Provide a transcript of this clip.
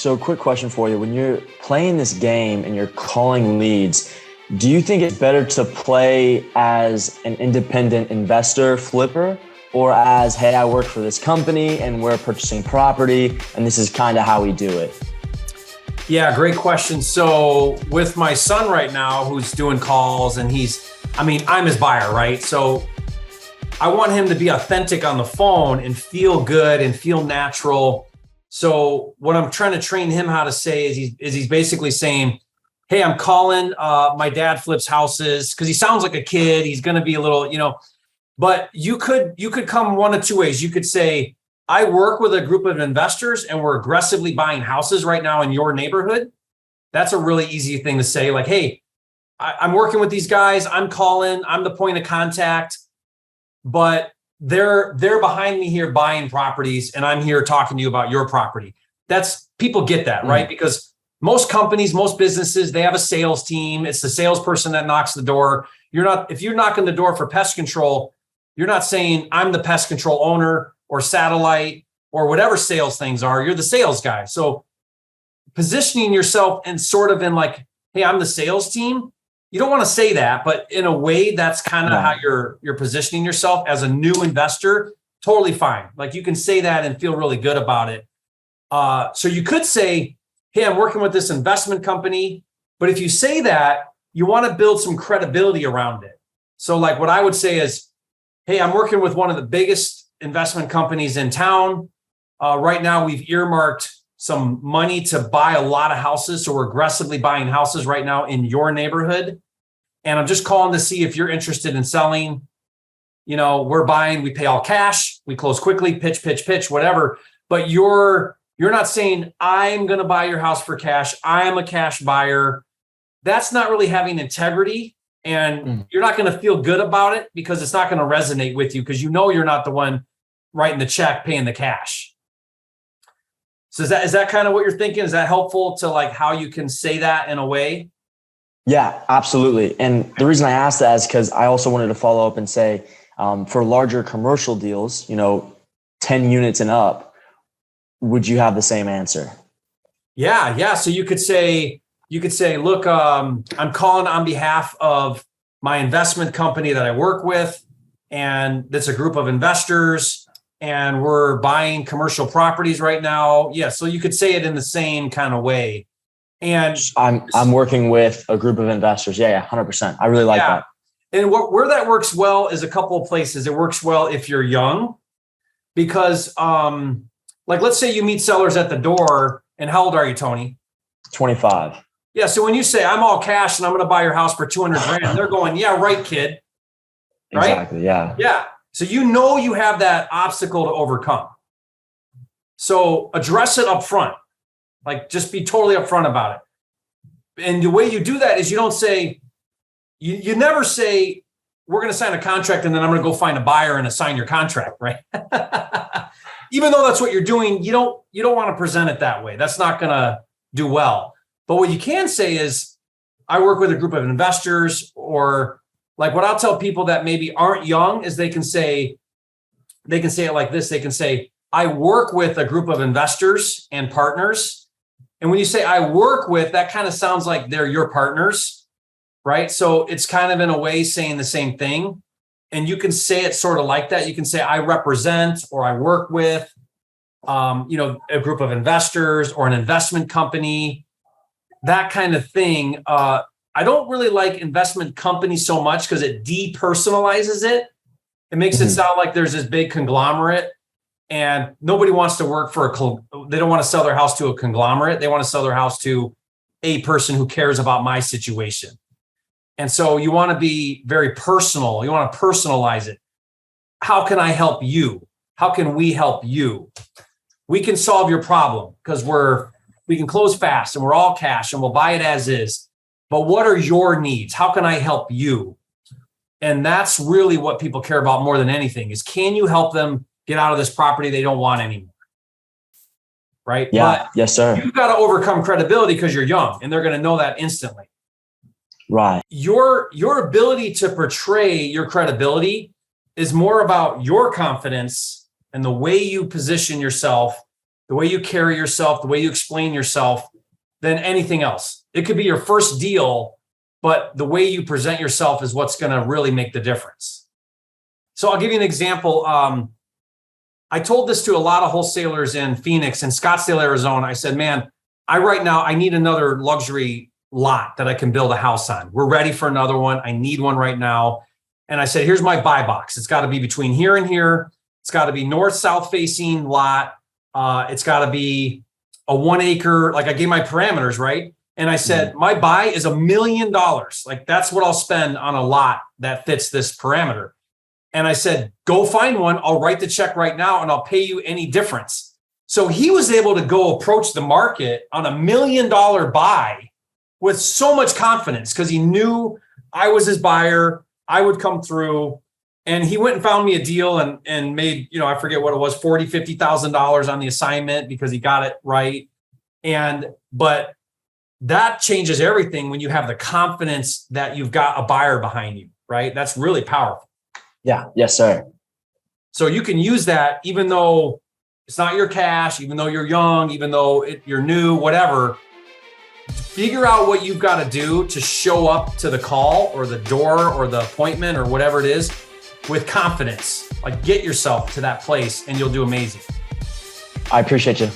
So quick question for you. When you're playing this game and you're calling leads, do you think it's better to play as an independent investor flipper or as, hey, I work for this company and we're purchasing property and this is kind of how we do it? Yeah, great question. So with my son right now, who's doing calls and I'm his buyer, right? So I want him to be authentic on the phone and feel good and feel natural. So what I'm trying to train him how to say is he's basically saying, hey, I'm calling, my dad flips houses, because he sounds like a kid. He's going to be a little, but you could come one of two ways. You could say, I work with a group of investors and we're aggressively buying houses right now in your neighborhood. That's a really easy thing to say. Like, hey, I'm working with these guys. I'm calling. I'm the point of contact, but they're behind me here buying properties, and I'm here talking to you about your property. That's, people get that, right? Because most companies, most businesses, they have a sales team. It's the salesperson that knocks the door. If you're knocking the door for pest control, you're not saying I'm the pest control owner or satellite or whatever sales things are. You're the sales guy. So positioning yourself and sort of in like, hey, I'm the sales team. You don't want to say that, but in a way, that's kind of how you're positioning yourself as a new investor. Totally fine. Like you can say that and feel really good about it. So you could say, hey, I'm working with this investment company. But if you say that, you want to build some credibility around it. So like what I would say is, hey, I'm working with one of the biggest investment companies in town. Right now, we've earmarked some money to buy a lot of houses. So we're aggressively buying houses right now in your neighborhood. And I'm just calling to see if you're interested in selling. We're buying, we pay all cash, we close quickly, pitch, whatever. But you're not saying, I'm going to buy your house for cash. I am a cash buyer. That's not really having integrity. And you're not going to feel good about it because it's not going to resonate with you because you're not the one writing the check, paying the cash. So is that kind of what you're thinking? Is that helpful to like how you can say that in a way? Yeah, absolutely. And the reason I asked that is because I also wanted to follow up and say, for larger commercial deals, 10 units and up, would you have the same answer? Yeah. So you could say, look, I'm calling on behalf of my investment company that I work with, and that's a group of investors, and we're buying commercial properties right now. Yeah, so you could say it in the same kind of way. And I'm working with a group of investors. Yeah, 100%. I really like that. And where that works well is a couple of places. It works well if you're young, because like let's say you meet sellers at the door. And how old are you, Tony? 25. Yeah. So when you say I'm all cash and I'm going to buy your house for $200,000, they're going, yeah, right, kid. Right? Exactly. Yeah. Yeah. So you have that obstacle to overcome. So address it up front. Like just be totally upfront about it. And the way you do that is you don't say, you never say, we're going to sign a contract and then I'm going to go find a buyer and assign your contract, right? Even though that's what you're doing, you don't want to present it that way. That's not going to do well. But what you can say is, I work with a group of investors, or like what I'll tell people that maybe aren't young is they can say it like this. They can say, I work with a group of investors and partners. And when you say I work with, that kind of sounds like they're your partners, right? So it's kind of in a way saying the same thing. And you can say it sort of like that. You can say I represent or I work with, a group of investors or an investment company, that kind of thing. I don't really like investment company so much because it depersonalizes it. It makes it sound like there's this big conglomerate, and nobody wants to work for they don't want to sell their house to a conglomerate. They want to sell their house to a person who cares about my situation. And so you want to be very personal. You want to personalize it. How can I help you? How can we help you? We can solve your problem because we can close fast and we're all cash and we'll buy it as is. But what are your needs? How can I help you? And that's really what people care about more than anything is, can you help them get out of this property they don't want anymore? Right? Yeah. But yes, sir. You've got to overcome credibility because you're young and they're going to know that instantly. Right. Your ability to portray your credibility is more about your confidence and the way you position yourself, the way you carry yourself, the way you explain yourself than anything else. It could be your first deal, but the way you present yourself is what's going to really make the difference. So I'll give you an example. I told this to a lot of wholesalers in Phoenix and Scottsdale, Arizona. I said, man, I need another luxury lot that I can build a house on. We're ready for another one. I need one right now. And I said, here's my buy box. It's got to be between here and here. It's got to be north-south facing lot. It's got to be a 1 acre. Like I gave my parameters, right? And I said, my buy is $1 million. Like that's what I'll spend on a lot that fits this parameter. And I said, go find one. I'll write the check right now and I'll pay you any difference. So he was able to go approach the market on $1 million buy with so much confidence because he knew I was his buyer. I would come through, and he went and found me a deal and made, I forget what it was, $40,000, $50,000 on the assignment because he got it right. But that changes everything when you have the confidence that you've got a buyer behind you, right? That's really powerful. Yeah. Yes, sir. So you can use that even though it's not your cash, even though you're young, even though you're new, whatever. Figure out what you've got to do to show up to the call or the door or the appointment or whatever it is with confidence. Like get yourself to that place and you'll do amazing. I appreciate you.